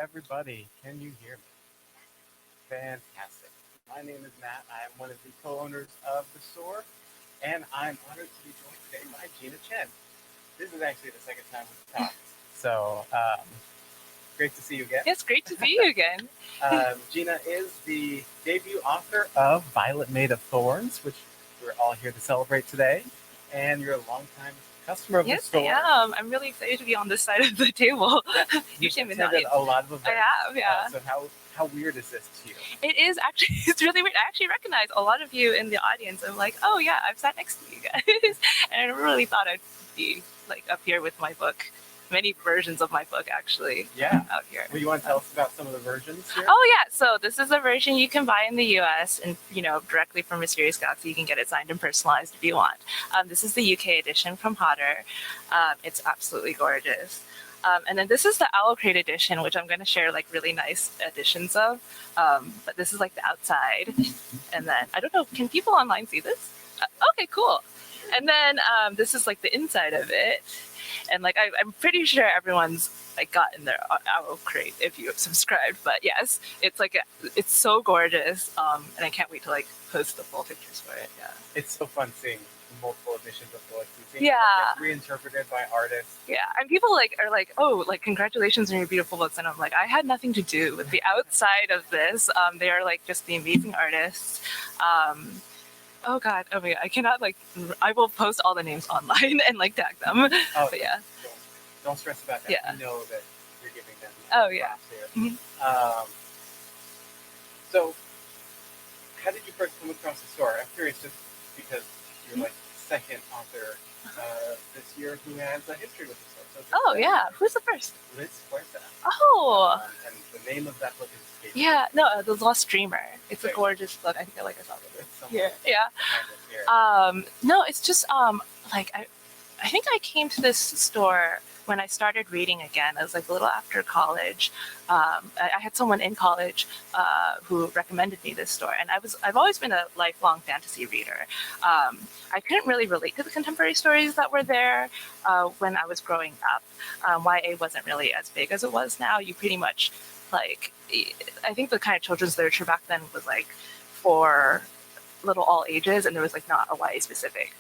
everybody. Can you hear me? Fantastic. My name is Matt. I am one of the co-owners of the store, and I'm honored to be joined today by Gina Chen. This is actually the second time we've talked, so great to see you again. Yes, great to see you again. Gina is the debut author of Violet Made of Thorns, which we're all here to celebrate today, and you're a longtime customer of the store. Yes, I am. I'm really excited to be on this side of the table. Yeah, you've attended a lot of events. I have, yeah. So how weird is this to you? It is actually, it's really weird. I actually recognize a lot of you in the audience. I'm like, oh yeah, I've sat next to you guys. And I never really thought I'd be like up here with my book. Many versions of my book actually out here. Well, you want to tell us about some of the versions here? Oh yeah, so this is a version you can buy in the US and directly from Mysterious Galaxy. You can get it signed and personalized if you want. This is the UK edition from Hodder. It's absolutely gorgeous. And then this is the Owl Crate edition, which I'm going to share like really nice editions of. But this is like the outside. And then, I don't know, can people online see this? Okay, cool. And then this is like the inside of it. And like I'm pretty sure everyone's like gotten their Owl Crate if you have subscribed. But yes, it's like it's so gorgeous. And I can't wait to like post the full pictures for it. Yeah. It's so fun seeing multiple editions of books. Yeah. Reinterpreted by artists. Yeah, and people are like, oh, like congratulations on your beautiful books, and I'm like, I had nothing to do with the outside of this. They are like just the amazing artists. Oh god, oh my god, I cannot I will post all the names online and like tag them. Oh, but yeah. Don't stress about that. Yeah. You know that you're giving them. Oh yeah. Mm-hmm. So, how did you first come across the store? I'm curious, just because you're like second author this year who has a history with the store. So yeah, who's the first? Liz Fuerza. Oh. And the name of that book is escaping. Yeah, no, The Lost Dreamer. It's a gorgeous book. I think I saw it here. Yeah. No, it's just like I think I came to this store when I started reading again. It was like a little after college. I had someone in college who recommended me this store, and I've always been a lifelong fantasy reader. I couldn't really relate to the contemporary stories that were there when I was growing up. YA wasn't really as big as it was now. You pretty much like, I think the kind of children's literature back then was like for little all ages, and there was like not a YA specific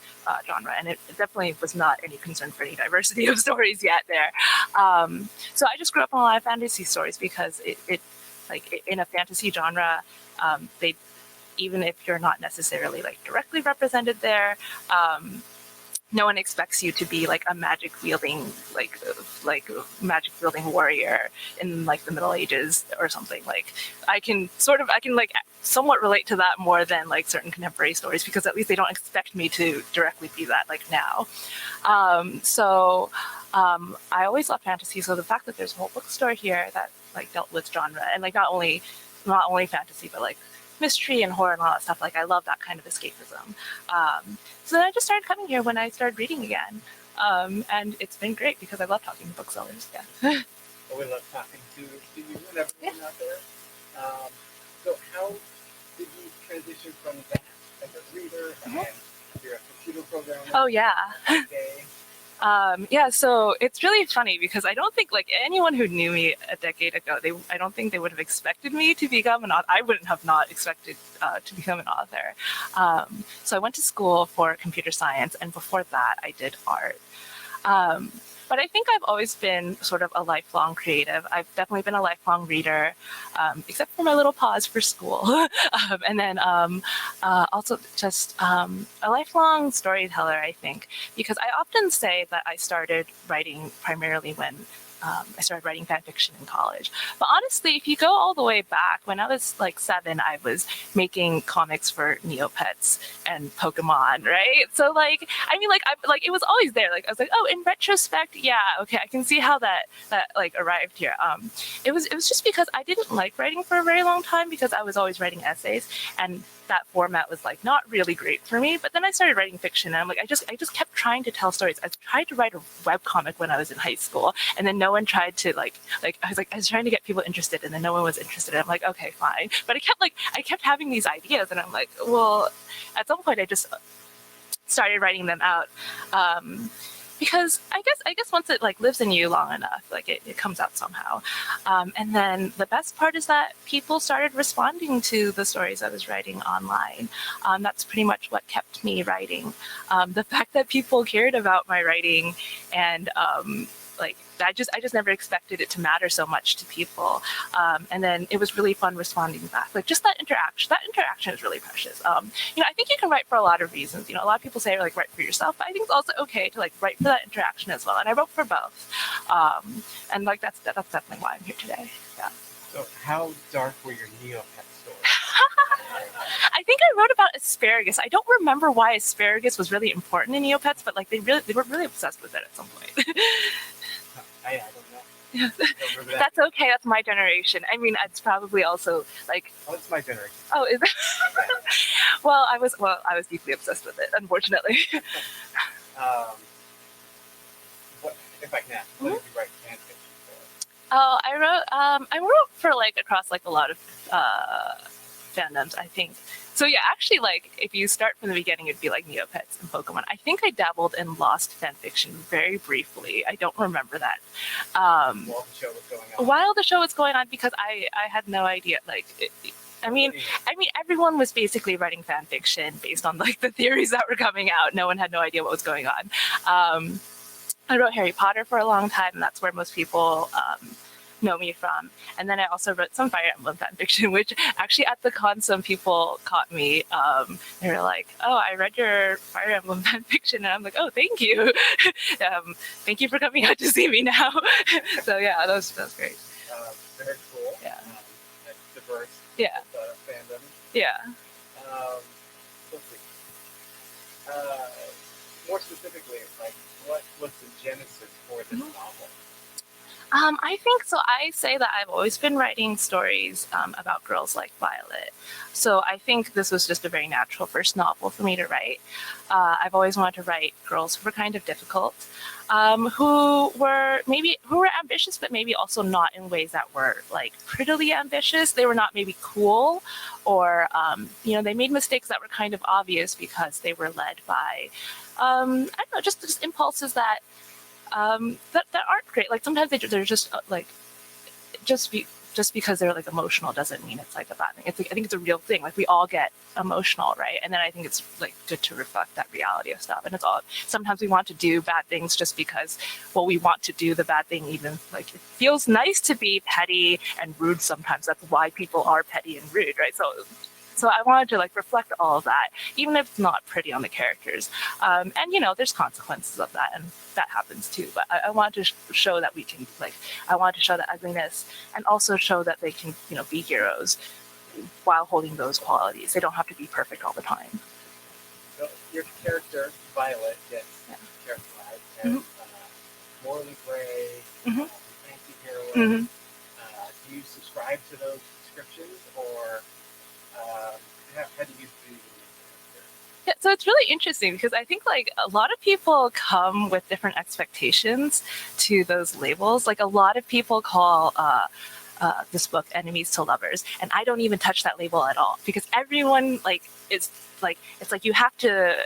genre, and it definitely was not any concern for any diversity of stories yet there. So I just grew up on a lot of fantasy stories because it like in a fantasy genre, they, even if you're not necessarily like directly represented there, no one expects you to be like a magic wielding warrior in like the Middle Ages or something. Like I can like somewhat relate to that more than like certain contemporary stories, because at least they don't expect me to directly be that like now. So I always loved fantasy. So the fact that there's a whole bookstore here that like dealt with genre and like not only fantasy but like mystery and horror and all that stuff, like I love that kind of escapism. So then I just started coming here when I started reading again, and it's been great because I love talking to booksellers. Yeah. Well, we love talking to you and everyone out there. So how did you transition from that as a reader and you're a computer programmer? Oh yeah. Yeah, so it's really funny because I don't think like anyone who knew me a decade ago, I don't think they would have expected me to become an author. I wouldn't have not expected to become an author. So I went to school for computer science, and before that I did art. But I think I've always been sort of a lifelong creative. I've definitely been a lifelong reader, except for my little pause for school. And then also just a lifelong storyteller, I think, because I often say that I started writing primarily when I started writing fan fiction in college. But honestly, if you go all the way back, when I was like 7, I was making comics for Neopets and Pokemon, right? So like, I mean, like, it was always there. Like, I was like, oh, in retrospect, yeah, okay, I can see how that like arrived here. It was just because I didn't like writing for a very long time because I was always writing essays, and that format was like not really great for me. But then I started writing fiction, and I'm like, I just kept trying to tell stories. I tried to write a webcomic when I was in high school, and then no one tried to like I was trying to get people interested, and then no one was interested. And I'm like, okay, fine. But I kept having these ideas, and I'm like, well, at some point I just started writing them out. because I guess once it like lives in you long enough, like it comes out somehow. And then the best part is that people started responding to the stories I was writing online. That's pretty much what kept me writing. The fact that people cared about my writing, and like I just never expected it to matter so much to people. And then it was really fun responding back. Like just that interaction is really precious. I think you can write for a lot of reasons. A lot of people say like write for yourself, but I think it's also okay to like write for that interaction as well. And I wrote for both. And like that's definitely why I'm here today. Yeah. So how dark were your Neopet stories? I think I wrote about asparagus. I don't remember why asparagus was really important in Neopets, but like they were really obsessed with it at some point. I don't know. Yeah. Don't remember that. That's okay. That's my generation. I mean, it's probably also like. Oh, it's my generation. Oh, is it? Well, I was deeply obsessed with it, unfortunately. What, if I can ask, what did you write fan fiction for? Oh, I wrote for like across like a lot of fandoms, I think. So yeah, actually, like if you start from the beginning, it'd be like Neopets and Pokemon. I think I dabbled in Lost fanfiction very briefly. I don't remember that. While the show was going on. While the show was going on, because I had no idea. Like, I mean, everyone was basically writing fan fiction based on like the theories that were coming out. No one had no idea what was going on. I wrote Harry Potter for a long time, and that's where most people know me from. And then I also wrote some Fire Emblem fan fiction, which actually at the con some people caught me. They were like, "Oh, I read your Fire Emblem fan fiction," and I'm like, "Oh, thank you, thank you for coming out to see me now." So yeah, that was great. Very cool. Yeah. That's diverse. Yeah. Fandom. Yeah. Let's see. More specifically, like, what was the genesis for this novel? I think so. I say that I've always been writing stories about girls like Violet. So I think this was just a very natural first novel for me to write. I've always wanted to write girls who were kind of difficult, who were ambitious, but maybe also not in ways that were like prettily ambitious. They were not maybe cool, or they made mistakes that were kind of obvious because they were led by I don't know, just impulses that aren't great. Like sometimes they're just like just because they're like emotional doesn't mean it's like a bad thing. It's like, I think it's a real thing. Like we all get emotional, right? And then I think it's like good to reflect that reality of stuff. And it's all, sometimes we want to do bad things just because, well, we want to do the bad thing, even like it feels nice to be petty and rude sometimes. That's why people are petty and rude, right? So I wanted to like reflect all of that, even if it's not pretty on the characters. And there's consequences of that, and that happens too. But I wanted to show that we can I wanted to show that ugliness, and also show that they can be heroes while holding those qualities. They don't have to be perfect all the time. So your character Violet gets characterized as morally gray, anti-hero. Do you subscribe to those descriptions, or how do you view the Yeah, so it's really interesting because I think like a lot of people come with different expectations to those labels. Like a lot of people call this book enemies to lovers, and I don't even touch that label at all because everyone it's like you have to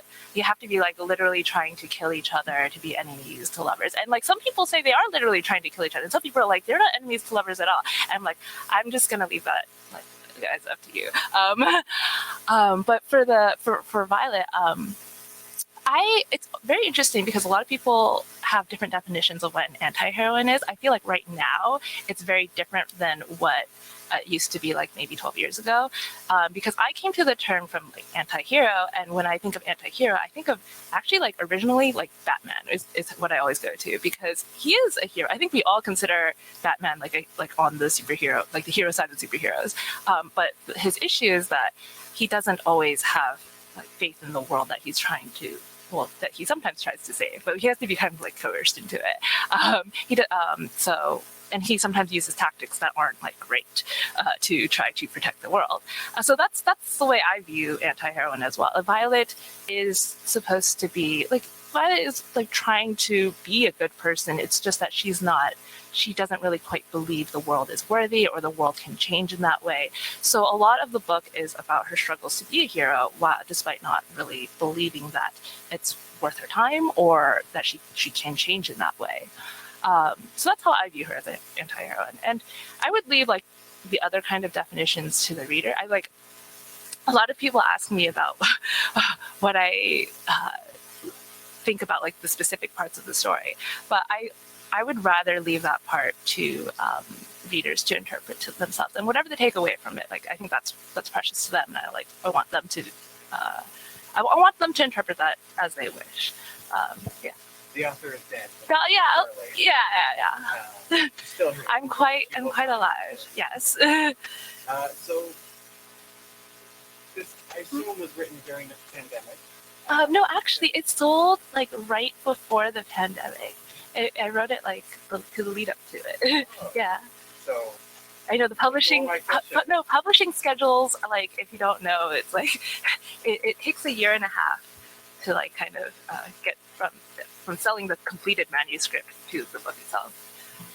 be like literally trying to kill each other to be enemies to lovers. And like some people say they are literally trying to kill each other, and some people are like they're not enemies to lovers at all. And I'm like, I'm just gonna leave that guys, up to you. But for Violet, it's very interesting because a lot of people have different definitions of what an anti-heroine is. I feel like right now it's very different than what it used to be like maybe 12 years ago, because I came to the term from like anti-hero, and when I think of anti-hero, I think of actually like originally like Batman is what I always go to because he is a hero. I think we all consider Batman like on the superhero, like the hero side of superheroes, but his issue is that he doesn't always have like faith in the world that he's trying to. Well, that he sometimes tries to save, but he has to be kind of like coerced into it. And he sometimes uses tactics that aren't like great to try to protect the world. So that's the way I view anti-heroine as well. Violet is supposed to be like Violet is like trying to be a good person. It's just that she doesn't really quite believe the world is worthy or the world can change in that way. So a lot of the book is about her struggles to be a hero, despite not really believing that it's worth her time or that she can change in that way. So that's how I view her as an anti-heroine. And I would leave like the other kind of definitions to the reader. I like a lot of people ask me about what I think about like the specific parts of the story, but I would rather leave that part to readers to interpret to themselves, and whatever they take away from it, like I think that's precious to them, and I want them to I want them to interpret that as they wish. Yeah. The author is dead. Yeah. Still here. I'm quite alive. Yes. So this, I assume, was written during the pandemic. No, actually, it sold like right before the pandemic. I wrote it like to the lead up to it. Oh. Yeah. So I know the publishing, publishing schedules. Like, if you don't know, it's like it takes a year and a half to like kind of get from selling the completed manuscript to the book itself.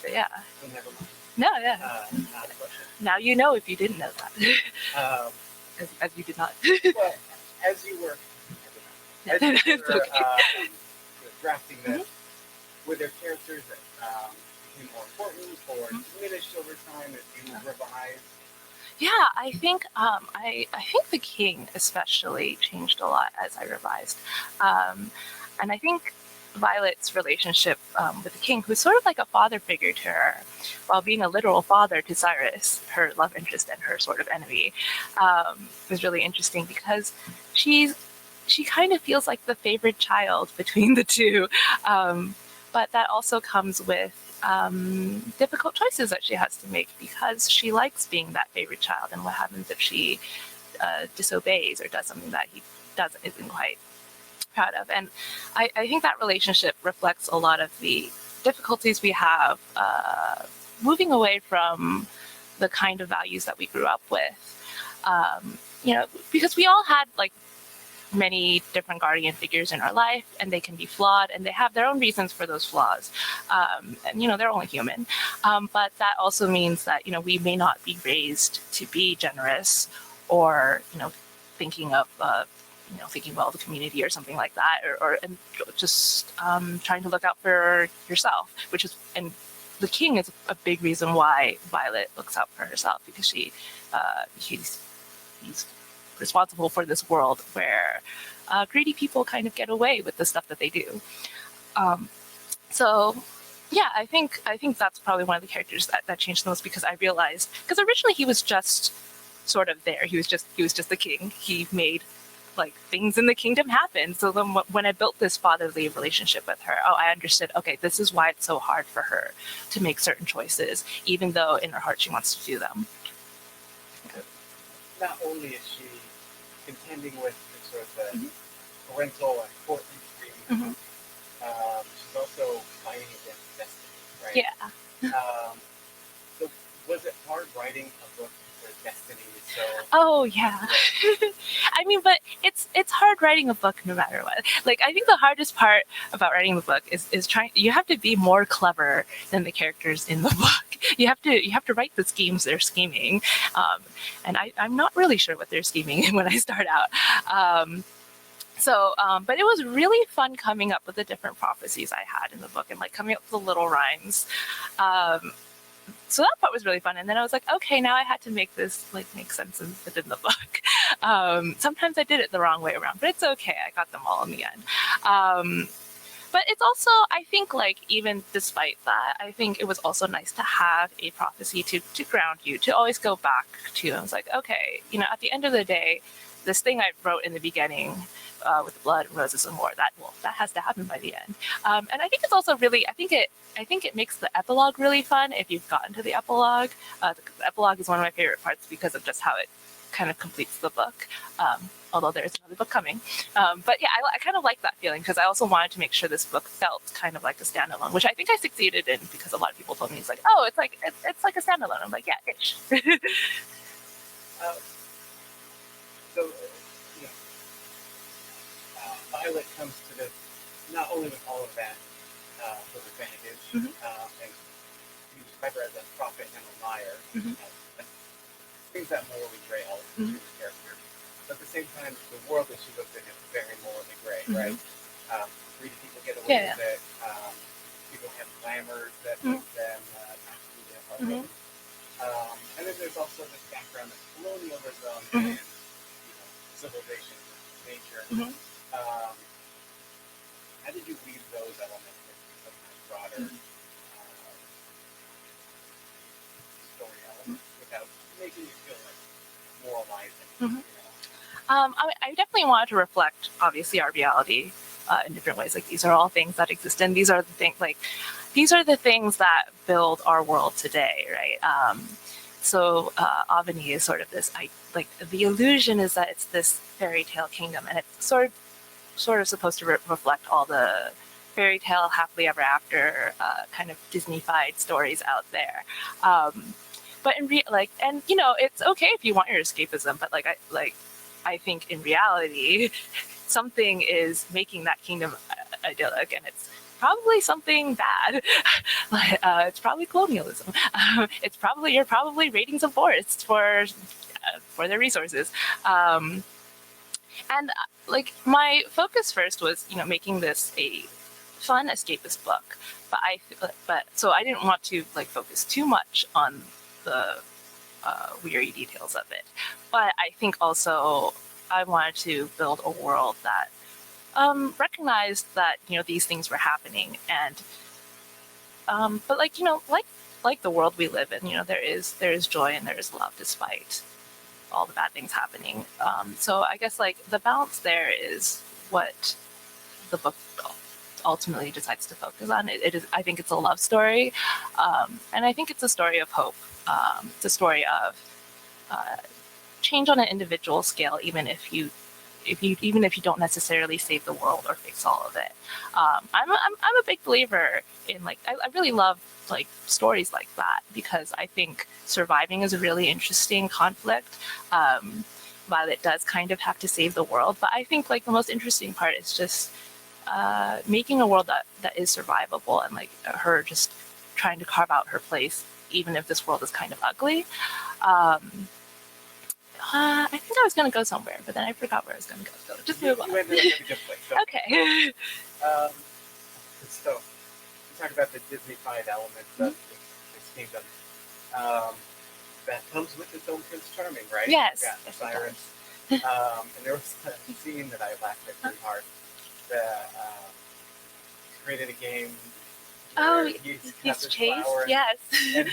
So yeah. So never mind. No, yeah. Not a question. Now you know if you didn't know that. As you did not. Well, as you were drafting this, were there characters that became more important or diminished over time as you revised? Yeah, I think I think the king especially changed a lot as I revised, and I think Violet's relationship with the king, who's sort of like a father figure to her, while being a literal father to Cyrus, her love interest and her sort of enemy, was really interesting because she kind of feels like the favorite child between the two, but that also comes with difficult choices that she has to make because she likes being that favorite child. And what happens if she disobeys or does something that he isn't quite proud of? And I think that relationship reflects a lot of the difficulties we have moving away from the kind of values that we grew up with. Because we all had like many different guardian figures in our life, and they can be flawed, and they have their own reasons for those flaws. And they're only human. But that also means that we may not be raised to be generous, or thinking of thinking well of the community or something like that, or just trying to look out for yourself, and the king is a big reason why Violet looks out for herself, because he's responsible for this world where greedy people kind of get away with the stuff that they do. So yeah, I think that's probably one of the characters that changed the most, because I realized, because originally he was just sort of there. He was just the king. He made like things in the kingdom happen. So then when I built this fatherly relationship with her, I understood, okay, this is why it's so hard for her to make certain choices, even though in her heart she wants to do them. Not only is she contending with sort of the parental and court instinct, she's also fighting against destiny, right? Yeah. So was it hard writing a book where destiny is so... Oh yeah. I mean, but it's hard writing a book no matter what. Like, I think the hardest part about writing the book is trying. You have to be more clever than the characters in the book. You have to write the schemes they're scheming, and I'm not really sure what they're scheming when I start out. But it was really fun coming up with the different prophecies I had in the book, and like coming up with the little rhymes. So that part was really fun. And then I was like, okay, now I had to make this like make sense within the book. Sometimes I did it the wrong way around, but it's okay. I got them all in the end. But it's also, I think, like, even despite that, I think it was also nice to have a prophecy to ground you, to always go back to. I was like, okay, at the end of the day, this thing I wrote in the beginning with blood, roses, and war, that has to happen by the end. And I think it's also really, I think it makes the epilogue really fun if you've gotten to the epilogue. The epilogue is one of my favorite parts because of just how it kind of completes the book. Although there's another book coming. But yeah, I kind of like that feeling, because I also wanted to make sure this book felt kind of like a standalone, which I think I succeeded in, because a lot of people told me, it's like, oh, it's like a standalone. I'm like, yeah, ish. So, Violet comes to this not dealing with all of that sort of baggage and you describe her as a prophet and a liar. Things that morally gray all of the characters. But at the same time, the world that she lives in is very morally gray, right? Greedy people get away with it. People have glamours that make them not to be their heart. And then there's also this background of colonialism and civilization, nature. How did you weave those elements into some kind of broader story elements without making it feel like moralizing? I definitely wanted to reflect, obviously, our reality in different ways. Like, these are all things that exist, and these are the things that build our world today, right? So Avani is sort of this, the illusion is that it's this fairy tale kingdom, and it's sort of supposed to reflect all the fairy tale happily ever after kind of Disney-fied stories out there. But in it's okay if you want your escapism, but I think in reality, something is making that kingdom idyllic, and it's probably something bad. It's probably colonialism. You're probably raiding some forests for their resources. And my focus first was making this a fun escapist book, but so I didn't want to focus too much on the weary details of it. But I think also I wanted to build a world that recognized that these things were happening, and but like the world we live in, there is joy and there is love despite all the bad things happening. So I guess the balance there is what the book ultimately decides to focus on. It is, I think it's a love story, and I think it's a story of hope. It's a story of change on an individual scale, even if you don't necessarily save the world or fix all of it. I'm a big believer in I really love stories like that, because I think surviving is a really interesting conflict. Violet does kind of have to save the world, but I think the most interesting part is just making a world that is survivable, and her just trying to carve out her place, even if this world is kind of ugly. I think I was going to go somewhere, but then I forgot where I was going to go. So just move on. You ended up in a good place. Okay. So, you talk about the Disney-fied elements of this kingdom. That comes with its own Prince Charming, right? Yes. Yeah, Sirens. And there was a scene that I laughed at pretty hard. Created a game. Oh, he's chased? Yes. And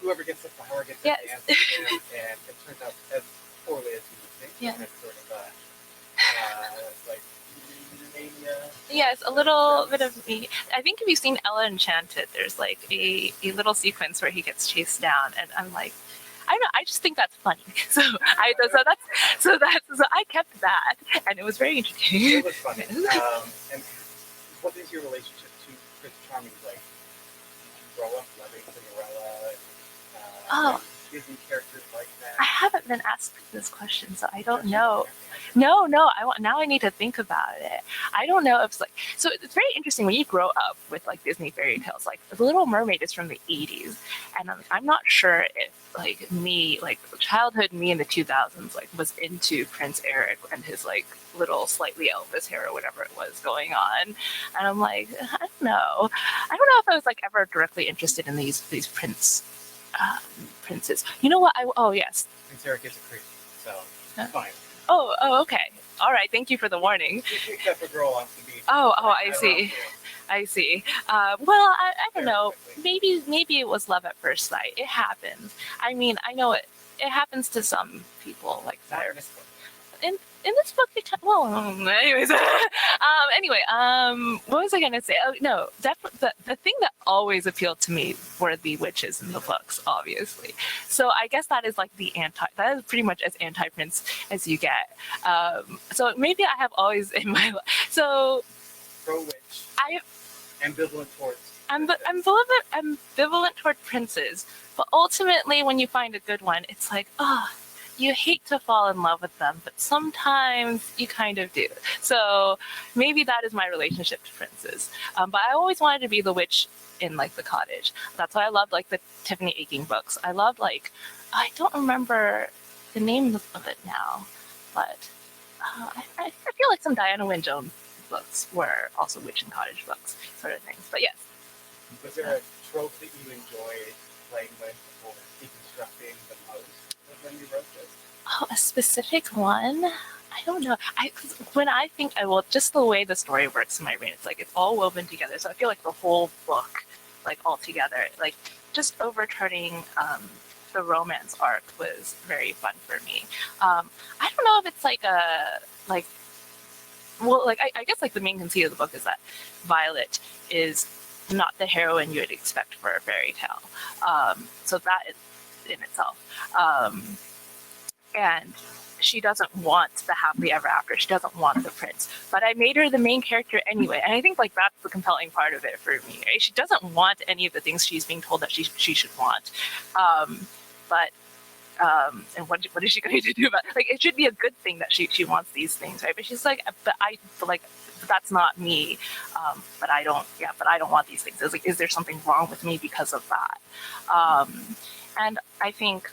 whoever gets the flower gets a dance with him, and it turns out as poorly as you would think. Yeah. It's sort of mania. Yes, a little bit of me. I think if you've seen Ella Enchanted, there's a little sequence where he gets chased down, and I'm I don't know. I just think that's funny. So I kept that, and it was very interesting. It was funny. And what is your relationship to Prince Charming like? Grow up loving Cinderella. Disney characters like that. I haven't been asked this question, so I don't know. No. Now I need to think about it. I don't know if so. It's very interesting when you grow up with Disney fairy tales. The Little Mermaid is from the '80s, and I'm not sure if childhood me in the 2000s was into Prince Eric and his little slightly Elvis hair or whatever it was going on, and I'm I don't know. I don't know if I was ever directly interested in these princes. You know what? Yes. Prince Eric is a creep, so it's fine. Oh, okay. All right. Thank you for the warning. He picked up a girl off the beach. I see. Well, I don't know. Maybe it was love at first sight. It happens. I mean, I know it happens to some people that. In this book, anyways. Anyway, what was I gonna say? Oh no, definitely the thing that always appealed to me were the witches in the books, obviously. So I guess that is that is pretty much as anti-Prince as you get. So maybe I have always in my life. So pro witch. Ambivalent towards. I'm ambivalent toward princes, but ultimately, when you find a good one, it's you hate to fall in love with them, but sometimes you kind of do. So maybe that is my relationship to princes. But I always wanted to be the witch in like the cottage. That's why I loved like the Tiffany Aching books. I loved like, I don't remember the name of it now, but I feel like some Diana Wynne Jones books were also witch and cottage books, sort of things. But yes. Was there a trope that you enjoyed playing with or deconstructing the most when you wrote this? Oh, a specific one? I don't know. When I think, well, just the way the story works in my brain, it's like it's all woven together. So I feel like the whole book, like all together, like just overturning the romance arc was very fun for me. I don't know if it's like I guess like the main conceit of the book is that Violet is not the heroine you would expect for a fairy tale. So that is in itself. And she doesn't want the happily ever after. She doesn't want the prince. But I made her the main character anyway. And I think like that's the compelling part of it for me. Right? She doesn't want any of the things she's being told that she should want. And what is she going to do about it? Like it should be a good thing that she wants these things, right? But she's like, but that's not me. But I don't want these things. It's like, is there something wrong with me because of that? And I think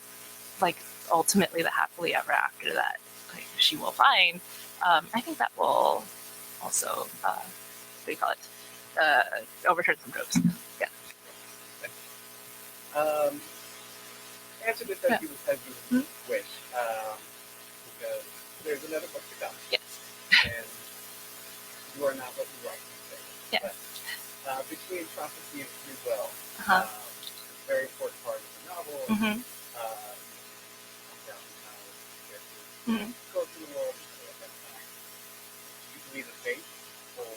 like ultimately the happily ever after that like she will find, I think that will also what do you call it, overturn some tropes. Yeah. Answer this as you wish, because there's another book to come. Yes. And you are not what you write. Yes. But between prophecy and free will, it's Uh-huh. a very important part of the novel. Mm-hmm. Go through the world. You believe in faith, or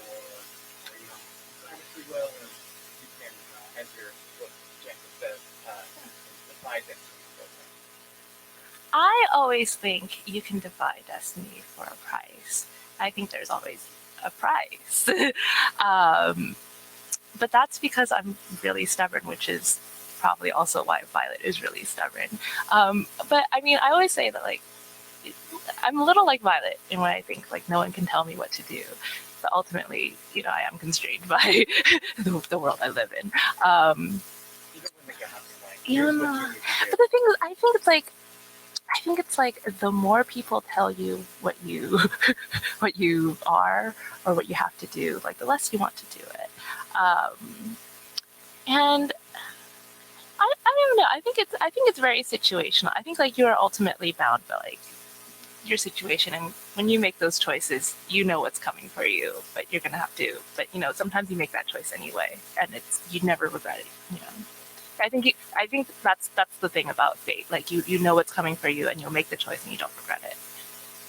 you know, find free will, and you can enter what Jacob says, defy destiny. I always think you can defy destiny for a price. I think there's always a price. But that's because I'm really stubborn, which is probably also why Violet is really stubborn. But I mean, I always say that like I'm a little like Violet in what I think like no one can tell me what to do. But ultimately, you know, I am constrained by the world I live in. Yeah. But the thing is, I think it's like the more people tell you what you what you are or what you have to do, like the less you want to do it. And I don't know. I think it's very situational. I think like you are ultimately bound by like your situation, and when you make those choices, you know what's coming for you, but you're gonna have to. But you know, sometimes you make that choice anyway, and you never regret it. You know. I think that's the thing about fate. Like you know what's coming for you, and you'll make the choice, and you don't regret it.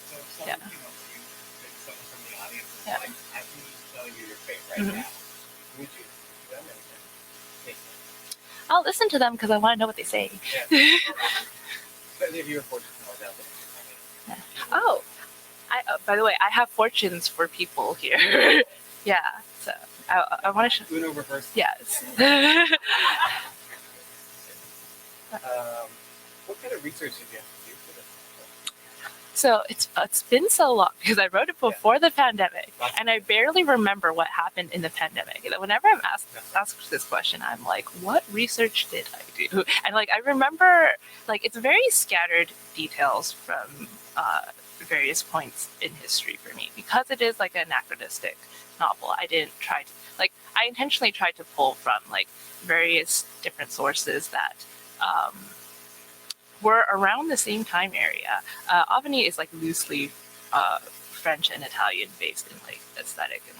So yeah. Someone from the audience is like, I can tell you your fate right now. Would you do them and take them? I'll listen to them because I want to know what they say. Yeah. But if you were fortunate to know that, oh, by the way, I have fortunes for people here. Yeah, so I want to show. Uno reverse. Yes. What kind of research did you have to do for this? So it's been so long because I wrote it before the pandemic, and I barely remember what happened in the pandemic. Whenever I'm asked this question, I'm like, what research did I do? And like I remember, like it's very scattered details from various points in history for me because it is like an anachronistic novel. I intentionally tried to pull from like various different sources that were around the same time area. Avigny is like loosely French and Italian based in like aesthetic, and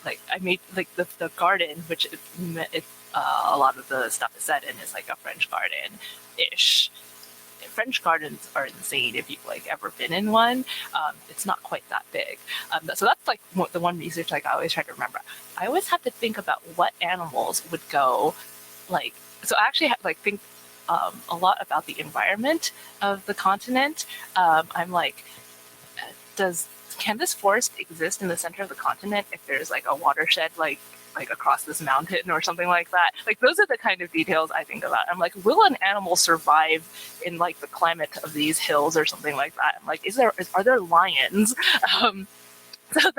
I made like the garden, which a lot of the stuff is set in, is like a French garden ish. French gardens are insane if you've like ever been in one. It's not quite that big. So that's like the one research like I always try to remember. I always have to think about what animals would go like. So I actually have like think a lot about the environment of the continent. I'm like, does can this forest exist in the center of the continent if there's like a watershed like across this mountain or something like that? Like those are the kind of details I think about. I'm like, will an animal survive in like the climate of these hills or something like that? I'm like, are there lions? So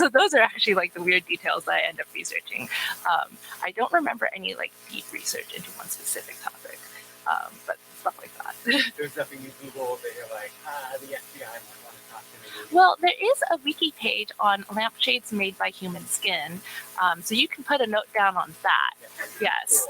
those are actually like the weird details that I end up researching. I don't remember any like deep research into one specific topic, but stuff like that. There's nothing you Google that you're like, the FBI might want to talk to me. Well, there is a wiki page on lampshades made by human skin, so you can put a note down on that. Yes.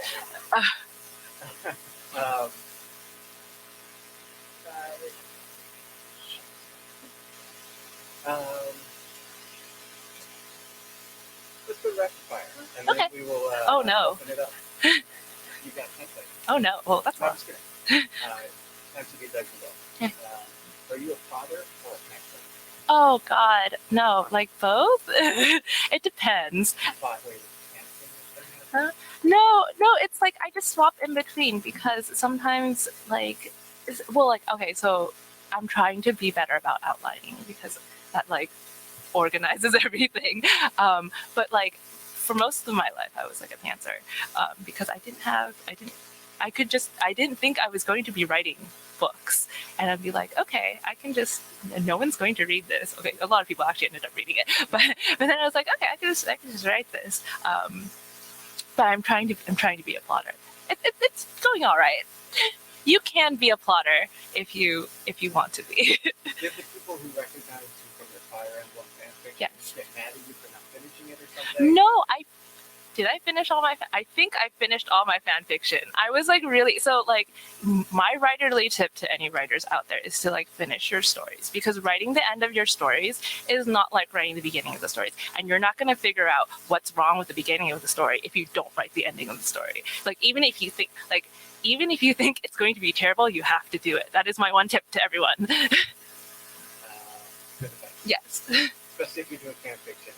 Let's go rapid fire, and then we will Oh no. open it up. You got 10 seconds. Oh no. Well, that's No, I'm not. just kidding. Time to be Doug and go. Are you a father or a parent? Oh God, no. Like both? It depends. No, it's like I just swap in between because sometimes like, okay, so I'm trying to be better about outlining because that like organizes everything. But like for most of my life, I was like a pantser because I didn't think I was going to be writing books, and I'd be like, okay, I can just, no one's going to read this. Okay, a lot of people actually ended up reading it, but then I was like, okay, I can just write this. But I'm trying to be a plotter. It's going all right. You can be a plotter if you want to be. Did the people who recognize you from your Fire Emblem fanfiction get mad at you for not finishing it or something? No, did I finish all my? I think I finished all my fan fiction. I was like really like my writerly tip to any writers out there is to like finish your stories, because writing the end of your stories is not like writing the beginning of the stories, and you're not going to figure out what's wrong with the beginning of the story if you don't write the ending of the story. Like even if you think it's going to be terrible, you have to do it. That is my one tip to everyone. Good advice. Yes. Especially if you're doing fan fiction.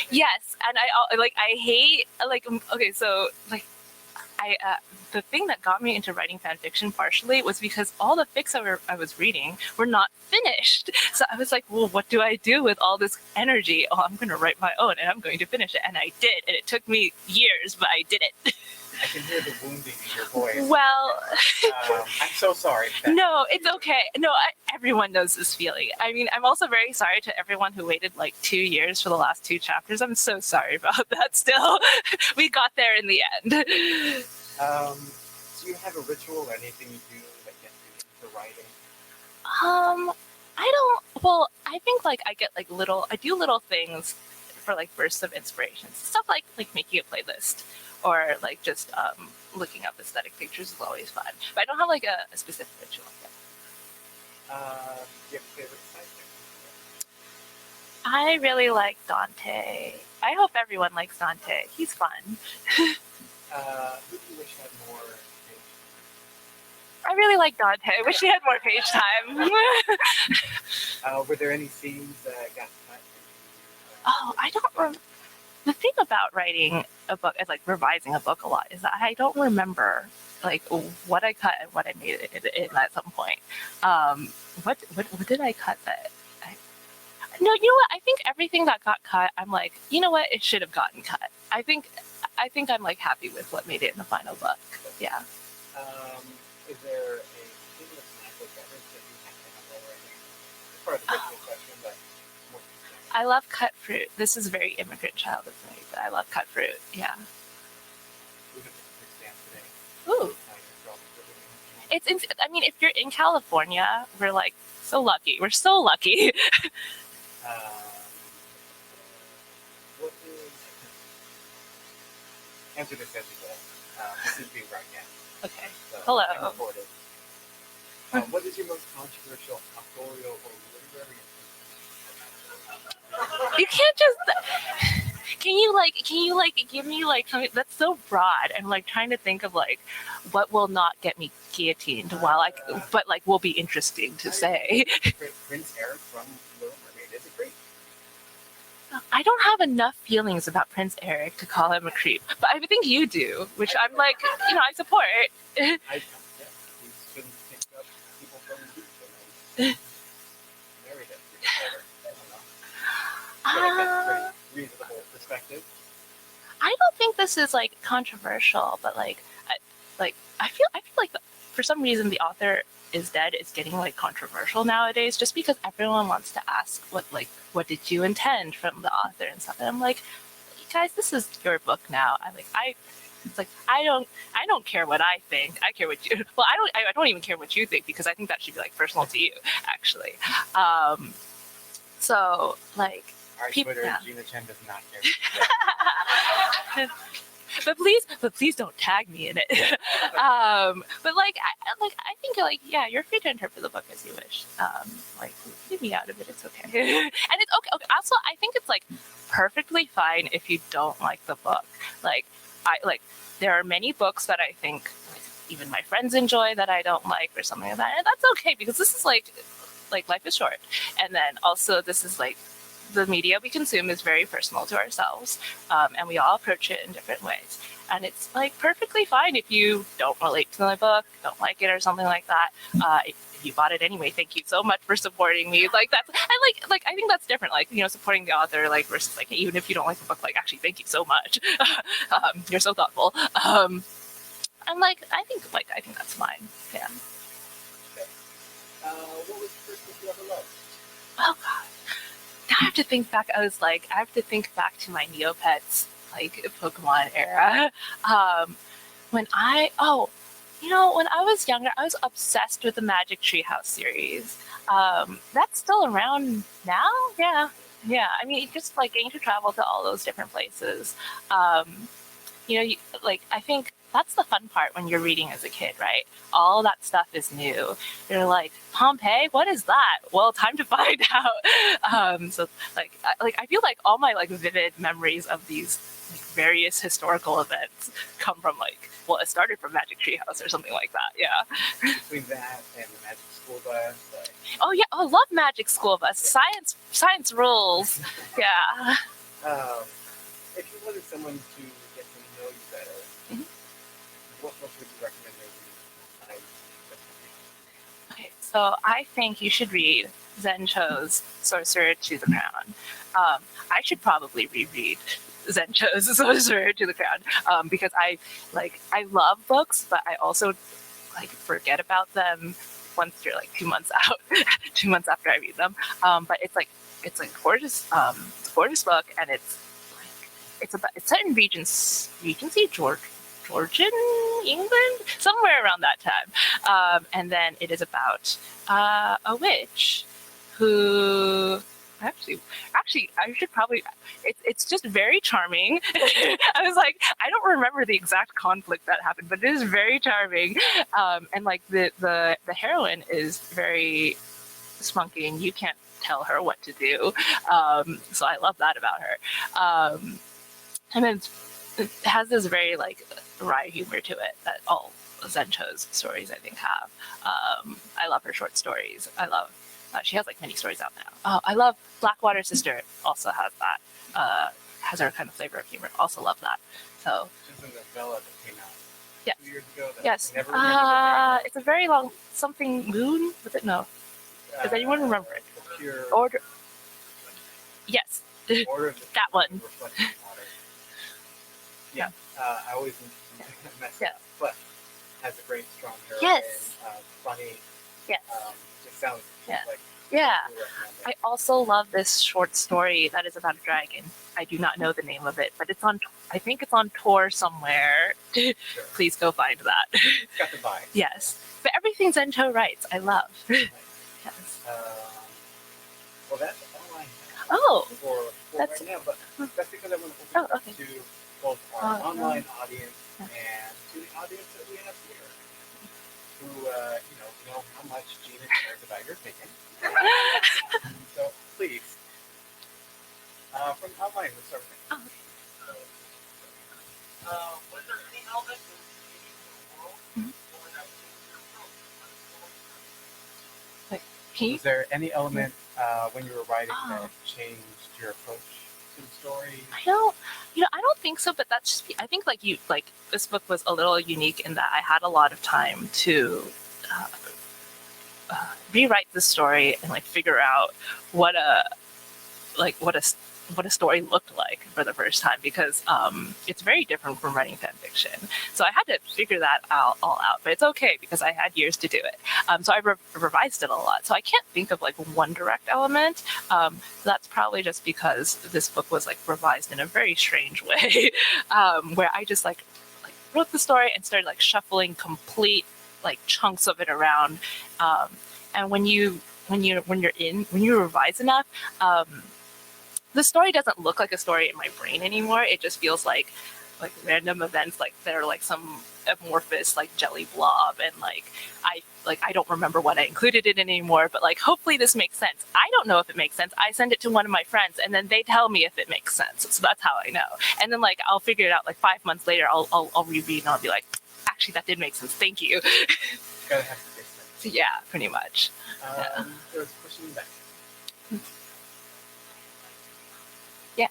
Yes, and I hate okay, so like the thing that got me into writing fan fiction partially was because all the fics I was reading were not finished. So I was like, well, what do I do with all this energy? Oh, I'm going to write my own and I'm going to finish it, and I did, and it took me years, but I did it. I can hear the wounding in your voice. Well, I'm so sorry. No, it's okay. No, everyone knows this feeling. I mean, I'm also very sorry to everyone who waited like 2 years for the last 2 chapters. I'm so sorry about that still. We got there in the end. Do you have a ritual or anything you do that gets you into writing? I think like I do little things for like bursts of inspiration. Stuff like making a playlist, or like just looking up aesthetic pictures is always fun. But I don't have like a specific ritual yet. Do you have a favorite sci-fi? I really like Dante. I hope everyone likes Dante. He's fun. Who do you wish had more page time? I really like Dante. I wish he had more page time. Were there any scenes that got cut? Oh, I don't remember. The thing about writing a book and like revising a book a lot is that I don't remember like what I cut and what I made it in at some point. What did I cut that? No, you know what? I think everything that got cut, I'm like, you know what? It should have gotten cut. I think I'm like happy with what made it in the final book. Yeah. Is there a particular snack or beverage that you have to have while writing? It's part of the ritual question, but more specific. I love cut fruit. This is very immigrant child of me, but I love cut fruit. Yeah. We have a stand today. Ooh. I mean, if you're in California, we're like so lucky. We're so lucky. What is... Answer this as you go. This is being broadcast. Okay. So Hello. I'm recorded. What is your most controversial authorial or literary? You can't just. Can you give me like something that's so broad? I'm like trying to think of like what will not get me guillotined but like will be interesting to say. Prince Eric from Little Mermaid is a creep. I don't have enough feelings about Prince Eric to call him a creep, but I think you do, which I'm like, I support. I shouldn't pick up people from the beach. Married it. I don't know. feel like that's a pretty reasonable perspective. I don't think this is like controversial, but I feel like for some reason the author is dead is getting like controversial nowadays, just because everyone wants to ask what did you intend from the author and stuff. And I'm like, guys, this is your book now. I don't care what I think. I care what you. Well, I don't even care what you think, because I think that should be like personal to you, actually. So like. Our Twitter, yeah. Gina Chen does not care. But please don't tag me in it. But I think yeah, you're free to interpret the book as you wish. Leave me out of it. It's okay. And it's okay. Also, I think it's like perfectly fine if you don't like the book. There are many books that I think even my friends enjoy that I don't like or something like that, and that's okay, because this is like life is short, and then also this is like. The media we consume is very personal to ourselves, and we all approach it in different ways. And it's like perfectly fine if you don't relate to the book, don't like it, or something like that. If you bought it anyway, thank you so much for supporting me. I think that's different. Supporting the author, versus even if you don't like the book, actually thank you so much. You're so thoughtful. And I think that's fine. Yeah. Okay. What was the first book you ever loved? Oh God. Now I have to think back. I have to think back to my Neopets, Pokemon era. When I was younger, I was obsessed with the Magic Treehouse series. That's still around now? Yeah. I mean, just getting to travel to all those different places. I think that's the fun part when you're reading as a kid, right? All that stuff is new. You're like, Pompeii, what is that? Well, time to find out. I feel like all my vivid memories of these various historical events come from it started from Magic Treehouse or something like that. Yeah. Between that and the Magic School Bus. Oh yeah, I love Magic School Bus. Science rules. Yeah. If you wanted someone to get to know you better, what book would you recommend they read? Okay, so I think you should read Zen Cho's Sorcerer to the Crown. I should probably reread Zen Cho's Sorcerer to the Crown, because I love books, but I also forget about them once you're 2 months out, 2 months after I read them. But it's gorgeous. It's a gorgeous book, and it's set in Regency, Georgian England, somewhere around that time. And then it is about a witch who actually I should probably. It's just very charming. I was I don't remember the exact conflict that happened, but it is very charming. And the heroine is very spunky, and you can't tell her what to do. So I love that about her. And then it has this very wry humor to it that all Zen Cho's stories I think have. I love her short stories. I love she has many stories out now. I love Blackwater Sister. Also has that. Has her kind of flavor of humor. Also love that. So. This is a novella that came out 2 years ago. Yes. Never remember it's a very long something moon. Was it no? Does anyone remember it? Order. Yes. Order that one. Yeah, I always mess up, but has a great, strong hero. Yes. And, funny. Yes. It sounds like. Yeah. I also love this short story that is about a dragon. I do not know the name of it, but I think it's on Tor somewhere. Sure. Please go find that. It's got the vibe. Yes. But everything Zen Cho writes, I love. Yes. Well, that's all I have. Oh. For right now, but that's because I want to open up to both our online audience and to the audience that we have here, who know how much Gina cares about your opinion. So please, from online, let's start with me. Was there any element in the world Was there any element when you were writing that changed your approach to the story? I don't think so, but that's just, I think this book was a little unique in that I had a lot of time to rewrite the story and figure out what a what a story looked like for the first time, because it's very different from writing fan fiction. So I had to figure that all out, but it's okay because I had years to do it. So I revised it a lot. So I can't think of like one direct element. That's probably just because this book was like revised in a very strange way, where I just like wrote the story and started like shuffling complete like chunks of it around. And when you revise enough, the story doesn't look like a story in my brain anymore. It just feels like random events, like they're like some amorphous like jelly blob, and I don't remember what I included in it anymore, but like hopefully this makes sense. I don't know if it makes sense. I send it to one of my friends and then they tell me if it makes sense. So that's how I know. And then like I'll figure it out like 5 months later. I'll reread and I'll be like, actually that did make sense. Thank you. Gotta have to fix it. Yeah, pretty much. It was pushing you back. Yeah.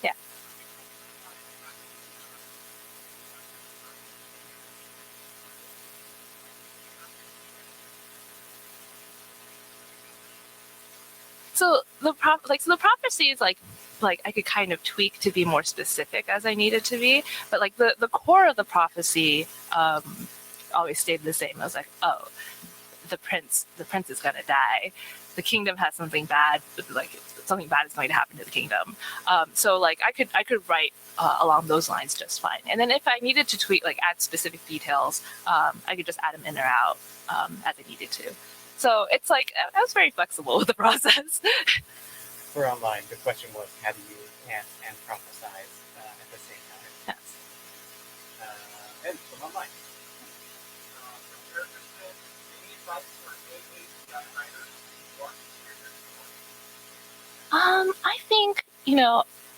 Yeah. So the prophecy is like I could kind of tweak to be more specific as I needed to be, but like the core of the prophecy always stayed the same. I was like, oh, the prince is gonna die. The kingdom has something bad, like something bad is going to happen to the kingdom. So like I could write along those lines just fine. And then if I needed to tweak, like add specific details, I could just add them in or out as I needed to. So it's like I was very flexible with the process. For online, the question was, how do you enhance and prophesize at the same time? Yes. And from online.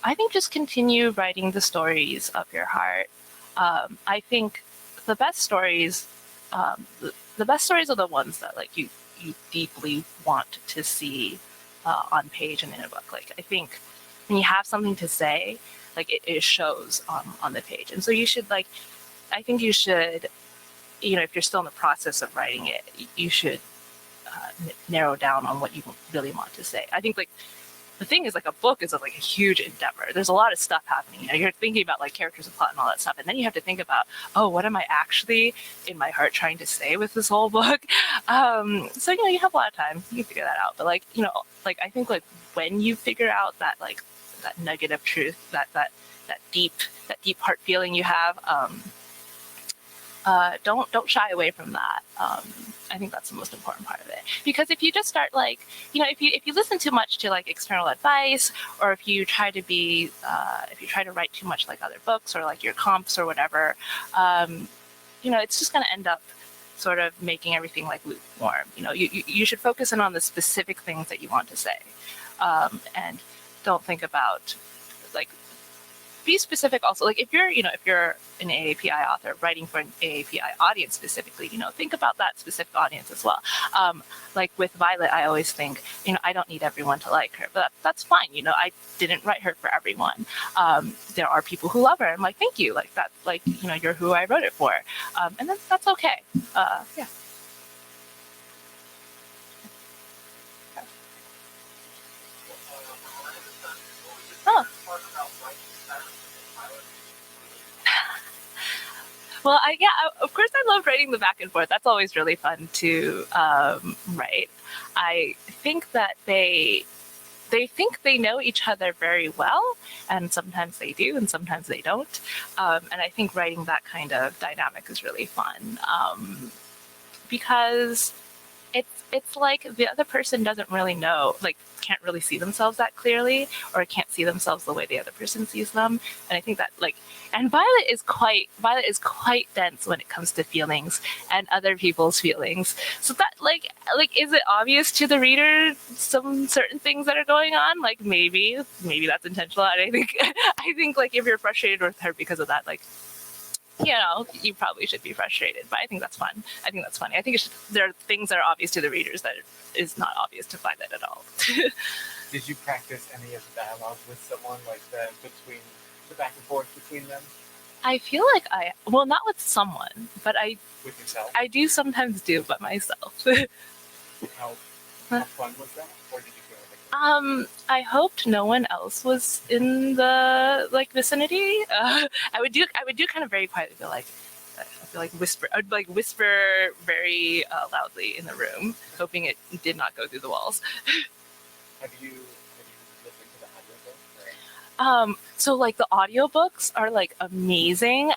I think just continue writing the stories of your heart. I think the best stories, are the ones that like you deeply want to see on page and in a book. Like I think when you have something to say, like it shows on the page, and so you should I think you should, if you're still in the process of writing it, you should narrow down on what you really want to say. I think the thing is, like, a book is like a huge endeavor. There's a lot of stuff happening. You're thinking about like characters and plot and all that stuff, and then you have to think about, oh, what am I actually in my heart trying to say with this whole book? So you have a lot of time. You can figure that out. But I think like when you figure out that like that nugget of truth, that deep heart feeling you have, don't shy away from that. I think that's the most important part of it. Because if you just start if you listen too much to like external advice, or if you try to write too much like other books or like your comps or whatever, it's just going to end up sort of making everything like lukewarm. You should focus in on the specific things that you want to say, and don't think about like. Be specific also. Like if you're an AAPI author writing for an AAPI audience specifically, think about that specific audience as well. Like with Violet, I always think, I don't need everyone to like her, but that's fine. I didn't write her for everyone. There are people who love her. I'm like, thank you. Like that, you're who I wrote it for. And that's okay. Yeah. Oh. Well, of course, I love writing the back and forth. That's always really fun to write. I think that they think they know each other very well, and sometimes they do, and sometimes they don't. And I think writing that kind of dynamic is really fun because it's like the other person doesn't really know, like can't really see themselves that clearly, or can't see themselves the way the other person sees them. And I think that and Violet is quite dense when it comes to feelings and other people's feelings. So that is it obvious to the reader some certain things that are going on? Like maybe that's intentional. And I think like if you're frustrated with her because of that, you probably should be frustrated, but I think that's fun. I think that's funny. I think there are things that are obvious to the readers that is not obvious to Violet at all. Did you practice any of the dialogue with someone, like between the back and forth between them? I feel like not with someone, but with yourself. I do sometimes do it by myself. How fun was that, or did you feel like I hoped no one else was in the vicinity. I would do kind of very quietly, I feel like whisper. I would whisper very loudly in the room, hoping it did not go through the walls. Have you listened to the audiobook? So the audiobooks are amazing.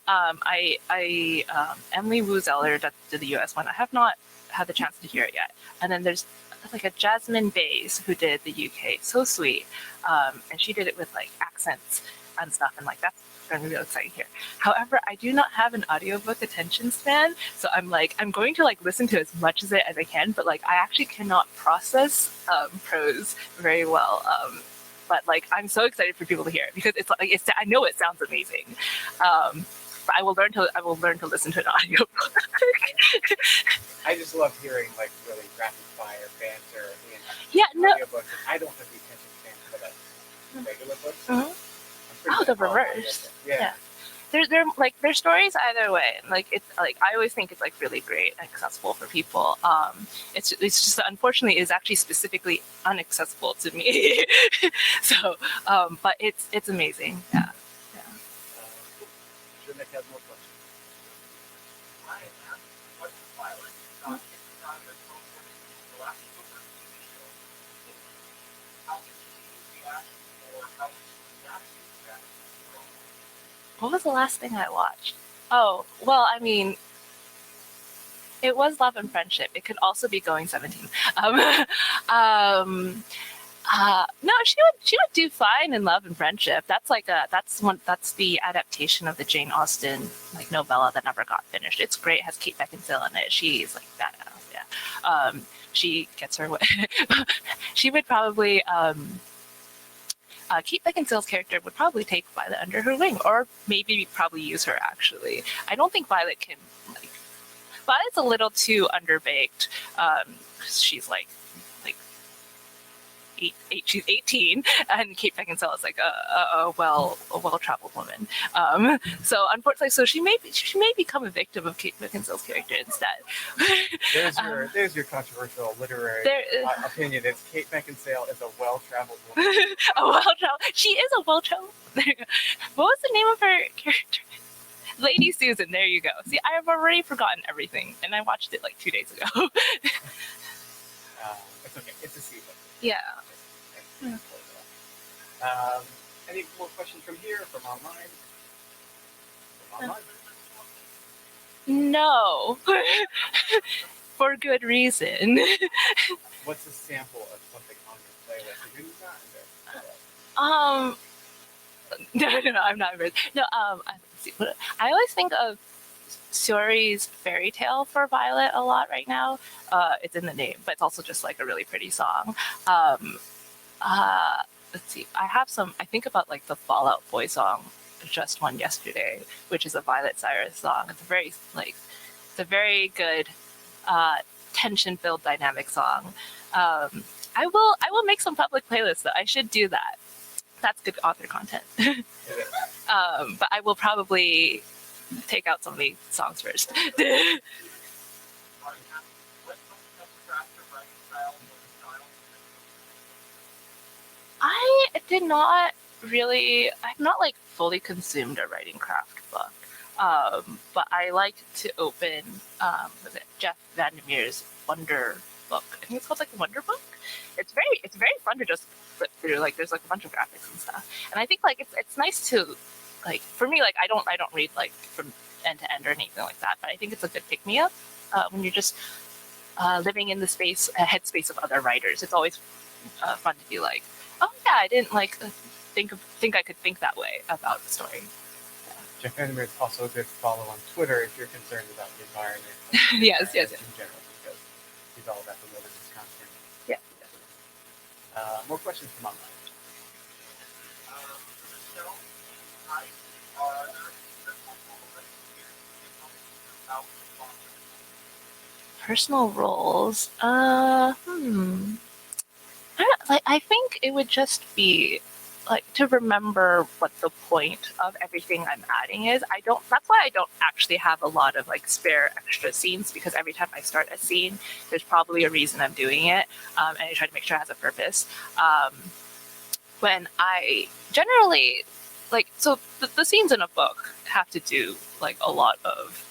Emily Wu Zeller did the US one. I have not had the chance to hear it yet. And then there's a Jasmine Bays who did the UK. So sweet. And she did it with accents and stuff, and that's going to be really exciting here. However, I do not have an audiobook attention span, so I'm going to listen to as much of it as I can, but I actually cannot process prose very well. But I'm so excited for people to hear it because I know it sounds amazing. But I will learn to listen to an audiobook. I just love hearing really rapid fire banter in audiobooks. I don't have the attention span for regular books. Mm-hmm. The reverse. Yeah. They're stories either way. It's I always think it's really great and accessible for people. It's just that unfortunately it is actually specifically inaccessible to me. So, but it's amazing. Yeah. Should Nick have more questions? What was the last thing I watched? Oh, well, I mean, it was Love and Friendship. It could also be Going 17. No, she would do fine in Love and Friendship. That's that's the adaptation of the Jane Austen novella that never got finished. It's great. It has Kate Beckinsale in it. She's badass. Yeah. She gets her way. She would probably. Kate Beckinsale's character would probably take Violet under her wing, or maybe probably use her, actually. I don't think Violet can, Violet's a little too underbaked. She's she's 18, and Kate Beckinsale is a well-traveled woman. So unfortunately, she may become a victim of Kate Beckinsale's character instead. There's your controversial literary opinion. It's Kate Beckinsale is a well-traveled woman. She is a well-traveled. There you go. What was the name of her character? Lady Susan. There you go. See, I have already forgotten everything, and I watched it 2 days ago. It's okay. It's a season. Yeah. Any more questions from here, from online? No. For good reason. What's a sample of something on your playlist? You're not embarrassed. No, I'm not embarrassed. No, I always think of Suri's Fairy Tale for Violet a lot right now. It's in the name, but it's also just a really pretty song. Let's see. I think about the Fall Out Boy song, Just One Yesterday, which is a Violet Cyrus song. It's a very good, tension-filled, dynamic song. I will make some public playlists though. I should do that. That's good author content. But I will probably take out some of these songs first. I did not really. I've not fully consumed a writing craft book, but I like to open. Was it Jeff Vandermeer's Wonder book? I think it's called Wonder Book. It's very fun to just flip through. There's a bunch of graphics and stuff, and I think it's nice to for me I don't read from end to end or anything like that, but I think it's a good pick me up when you're just living in the headspace of other writers. It's always fun to be oh yeah, I didn't think I could think that way about the story. Jeff Vandermeer is also a good follow on Twitter if you're concerned about the environment. Yes. In general, because he's all about the wilderness content. Yeah. More questions from online. Personal roles. I think it would just be to remember what the point of everything I'm adding is. That's why I don't actually have a lot of like spare extra scenes, because every time I start a scene, there's probably a reason I'm doing it, and I try to make sure it has a purpose. When I generally the scenes in a book have to do like a lot of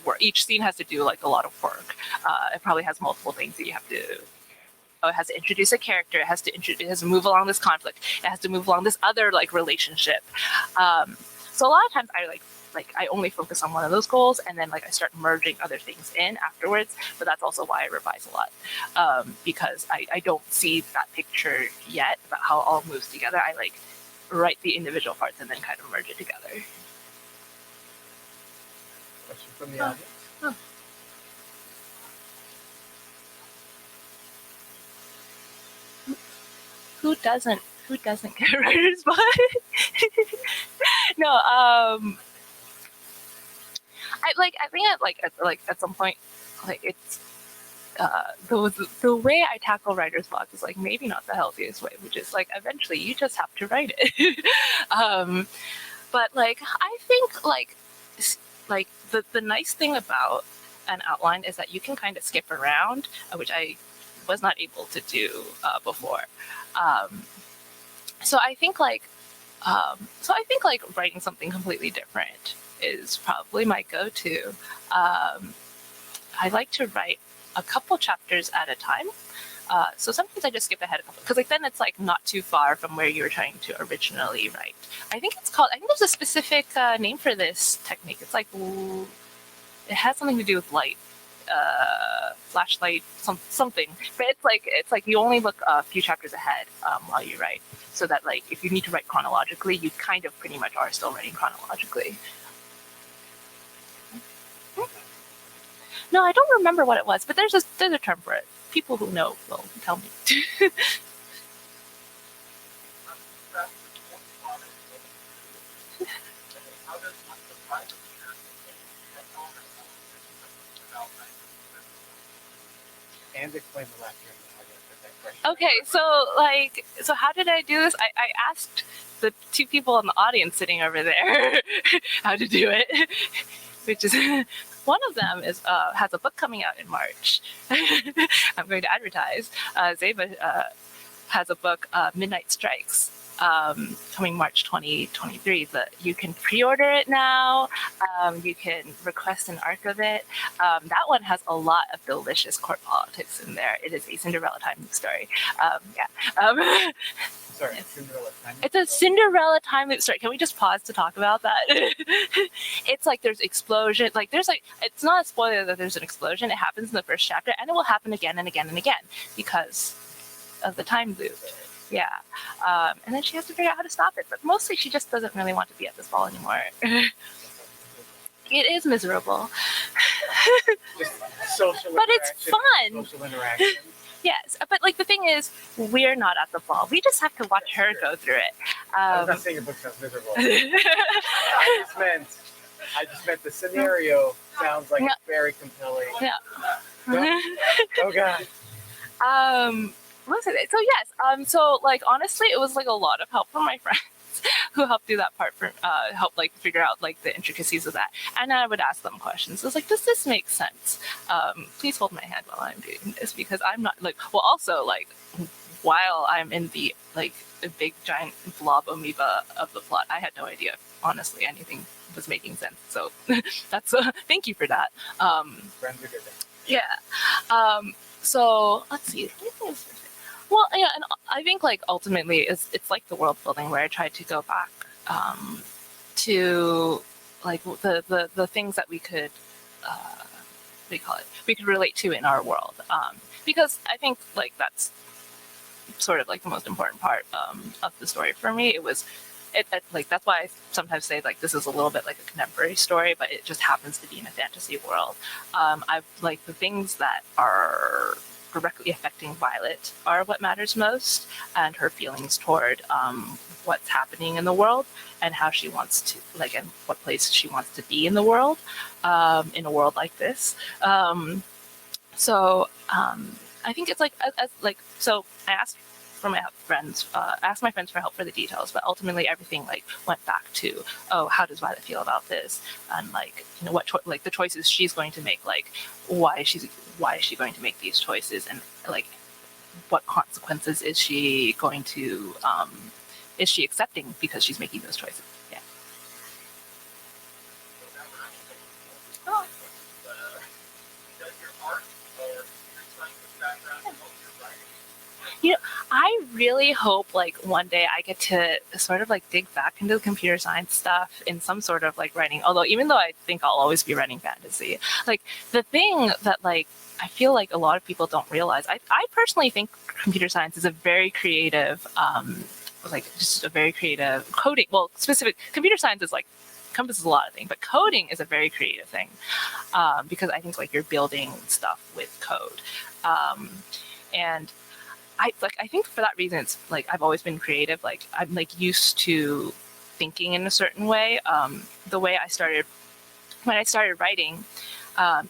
work. Each scene has to do like a lot of work. It probably has multiple things that you have to. It has to introduce a character. It has to move along this conflict. It has to move along this other like relationship. So a lot of times I only focus on one of those goals, and then like I start merging other things in afterwards. But that's also why I revise a lot, because I don't see that picture yet about how it all moves together. I like write the individual parts and then kind of merge it together. Question from the audience. Who doesn't get writer's block? No, I think at some point, like it's the way I tackle writer's block is like maybe not the healthiest way, which is like eventually you just have to write it. But like I think like the nice thing about an outline is that you can kind of skip around, which I was not able to do before. So I think like writing something completely different is probably my go-to. I like to write a couple chapters at a time. So sometimes I just skip ahead a couple, because like then it's like not too far from where you were trying to originally write. I think there's a specific name for this technique. It's like, it has something to do with light, flashlight, something. But it's like you only look a few chapters ahead while you write, so that like if you need to write chronologically, you kind of pretty much are still writing chronologically. No, I don't remember what it was, but there's a term for it. People who know will tell me. And explain the last year. Okay, so how did I do this? I asked the two people in the audience sitting over there how to do it, which is one of them has a book coming out in March. I'm going to advertise. Zeba has a book, Midnight Strikes, coming March 2023. You can pre-order it now. You can request an arc of it. That one has a lot of delicious court politics in there. It is a Cinderella time loop story. Sorry, Cinderella time loop. It's a Cinderella time loop story. Can we just pause to talk about that? It's like there's explosion. Like it's not a spoiler that there's an explosion. It happens in the first chapter, and it will happen again and again and again because of the time loop. Yeah. And then she has to figure out how to stop it. But mostly she just doesn't really want to be at this ball anymore. It is miserable. Just social but it's fun. Social interaction. Yes. But like the thing is, we're not at the ball. We just have to watch her go through it. I'm not saying your book sounds miserable. I just meant the scenario sounds like it's very compelling. Yeah. Oh God. So yes, so like honestly, it was like a lot of help from my friends who helped do that part for help like figure out like the intricacies of that, and I would ask them questions. I was like, does this make sense? Please hold my hand while I'm doing this, because I'm not like, well, also like while I'm in the like a big giant blob amoeba of the plot, I had no idea honestly anything was making sense. So that's thank you for that. Friends are good. Yeah. So let's see. Well, yeah, and I think like ultimately it's like the world building where I tried to go back to like the things that we could we could relate to in our world, because I think like that's sort of like the most important part of the story for me. It was like that's why I sometimes say like this is a little bit like a contemporary story, but it just happens to be in a fantasy world. I've like the things that are directly affecting Violet are what matters most, and her feelings toward what's happening in the world and how she wants to like and what place she wants to be in the world, in a world like this. So I think it's like so I asked for my friends, asked my friends for help for the details, but ultimately everything like went back to, oh, how does Violet feel about this, and like, you know, what like the choices she's going to make, like why is she going to make these choices, and like what consequences is she going to is she accepting because she's making those choices. Yeah. Oh. You know, I really hope like one day I get to sort of like dig back into the computer science stuff in some sort of like writing. Although even though I think I'll always be writing fantasy, like the thing that like I feel like a lot of people don't realize, I personally think computer science is a very creative, like just a very creative coding. Well, specific computer science is like encompasses a lot of things, but coding is a very creative thing, because I think like you're building stuff with code, and I think for that reason, it's like I've always been creative. Like I'm like used to thinking in a certain way. The way when I started writing,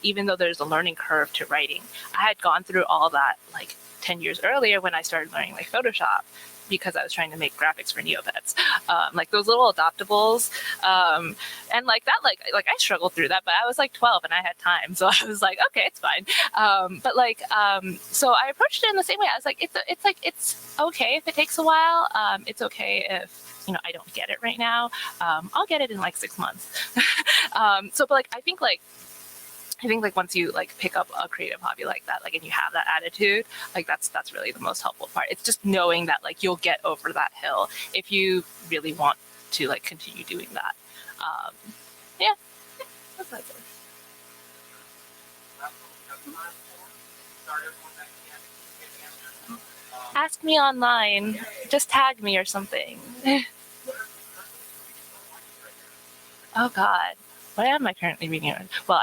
even though there's a learning curve to writing, I had gone through all that like 10 years earlier when I started learning like Photoshop, because I was trying to make graphics for Neopets, like those little adoptables, and like that, like I struggled through that, but I was like 12 and I had time, so I was like, okay, it's fine. But like, so I approached it in the same way. I was like, it's okay if it takes a while. It's okay if, you know, I don't get it right now. I'll get it in like 6 months. So, but like, I think like once you like pick up a creative hobby like that, like, and you have that attitude, like that's really the most helpful part. It's just knowing that like you'll get over that hill if you really want to like continue doing that. Yeah, that's it. Ask me online. Just tag me or something. Oh God. What am I currently reading? Well,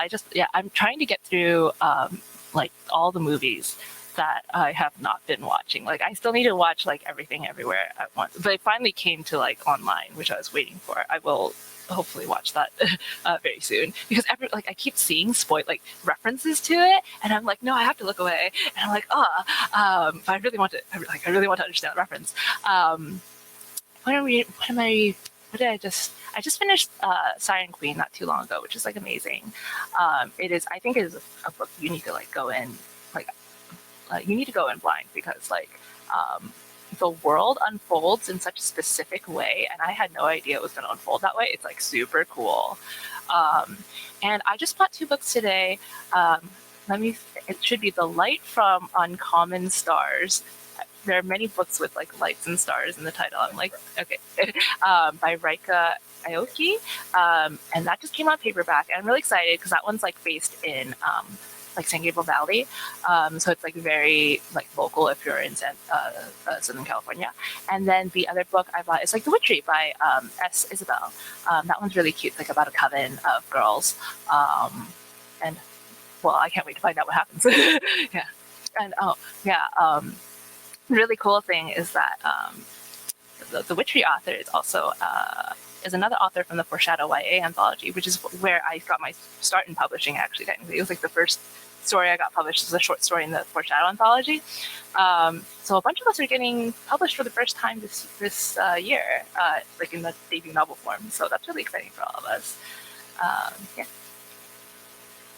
I'm trying to get through like all the movies that I have not been watching. Like I still need to watch like Everything Everywhere at once. But it finally came to like online, which I was waiting for. I will hopefully watch that very soon, because I keep seeing like references to it, and I'm like, no, I have to look away, and I'm like, but I really want to understand the reference. What did I just finished Siren Queen not too long ago, which is like amazing. I think it is a book you need to like go in, like you need to go in blind, because like the world unfolds in such a specific way, and I had no idea it was going to unfold that way. It's like super cool. And I just bought 2 books today. It should be The Light from Uncommon Stars. There are many books with like lights and stars in the title. I'm like, okay, by Rika Aoki, and that just came out paperback, and I'm really excited because that one's like based in like San Gabriel Valley, so it's like very like local if you're in Southern California. And then the other book I bought is like The Witchery by S. Isabel. That one's really cute, like about a coven of girls, and well, I can't wait to find out what happens. Yeah, and the really cool thing is that the Witchery author is also is another author from the Foreshadow YA anthology, which is where I got my start in publishing. Actually, technically, it was like the first story I got published as a short story in the Foreshadow anthology. So a bunch of us are getting published for the first time this year, like in the debut novel form. So that's really exciting for all of us. Yeah.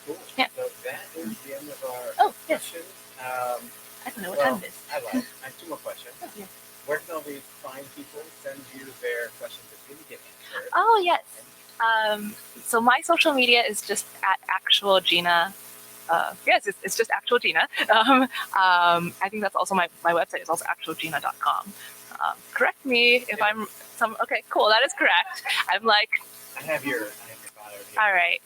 Cool. Yeah. So that is the end of our questions. I don't know what time it is. I lied. I have 2 more questions. Oh, yeah. Where can all these fine people send you their questions that didn't get answered? Oh, yes. So my social media is just at actual Gina. Yes, it's just actual Gina. I think that's also my website is also actualgina.com. Correct me if I'm okay, cool. That is correct. I'm like, I have your file here. All right.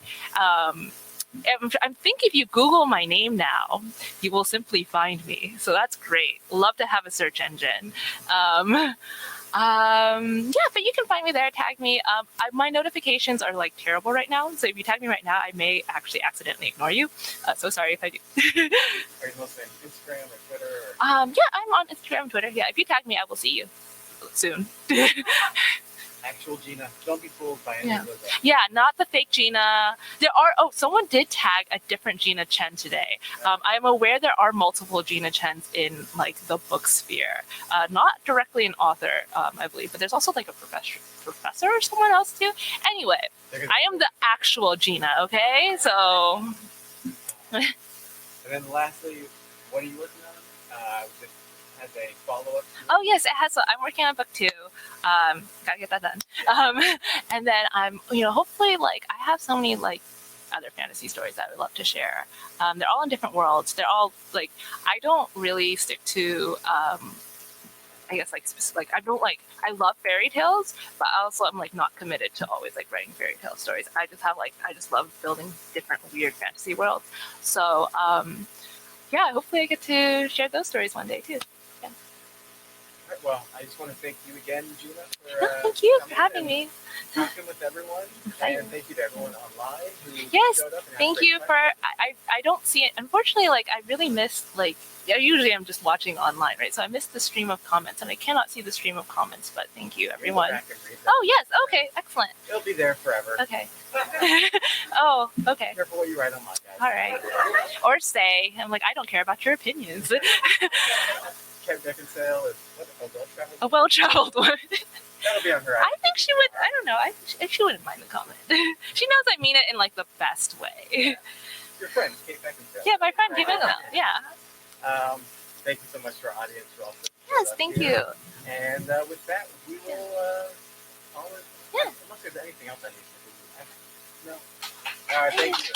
I think if you Google my name now, you will simply find me. So that's great. Love to have a search engine. Yeah, but you can find me there. Tag me. My notifications are like terrible right now. So if you tag me right now, I may actually accidentally ignore you. So sorry if I do. Are you mostly on Instagram or Twitter? Yeah, I'm on Instagram and Twitter. Yeah, if you tag me, I will see you soon. Actual Gina. Don't be fooled by any Yeah. of those. Yeah, not the fake Gina. There are. Oh, someone did tag a different Gina Chen today. I am aware there are multiple Gina Chens in like the book sphere. Not directly an author, I believe, but there's also like a professor or someone else too. Anyway, I am the actual Gina. Okay, so. And then lastly, what are you working on? Just has a follow-up. Oh yes, it has. I'm working on book 2. Gotta get that done. And then I'm, hopefully, like I have so many like other fantasy stories that I would love to share. They're all in different worlds. They're all like I don't really stick to. I guess like specific. Like I don't like. I love fairy tales, but also I'm like not committed to always like writing fairy tale stories. I just love building different weird fantasy worlds. So yeah, hopefully I get to share those stories one day too. Well, I just want to thank you again, Gina, No, for thank you for having me. talking with everyone, and thank you to everyone online who Yes, showed up. And thank you for. I don't see it. Unfortunately, like I really missed like. Yeah, usually I'm just watching online, right? So I missed the stream of comments, and I cannot see the stream of comments. But thank you, everyone. Oh yes, okay, excellent. It'll be there forever. Okay. Oh, okay. Be careful what you write online, guys. All right. Or say, I'm like, I don't care about your opinions. Kev Beckinsale is what, A well-traveled one. That'll be on her. I think she would. I don't know. She wouldn't mind the comment. She knows I mean it in like the best way. Your friend, Kate Beckinsale. Yeah, my friend Kate Beckinsale. Yeah. Thank you so much to our audience who also. Yes, thank you. And with that, we will. Yeah. Unless there's anything else I need to do. No. All right. Thank you.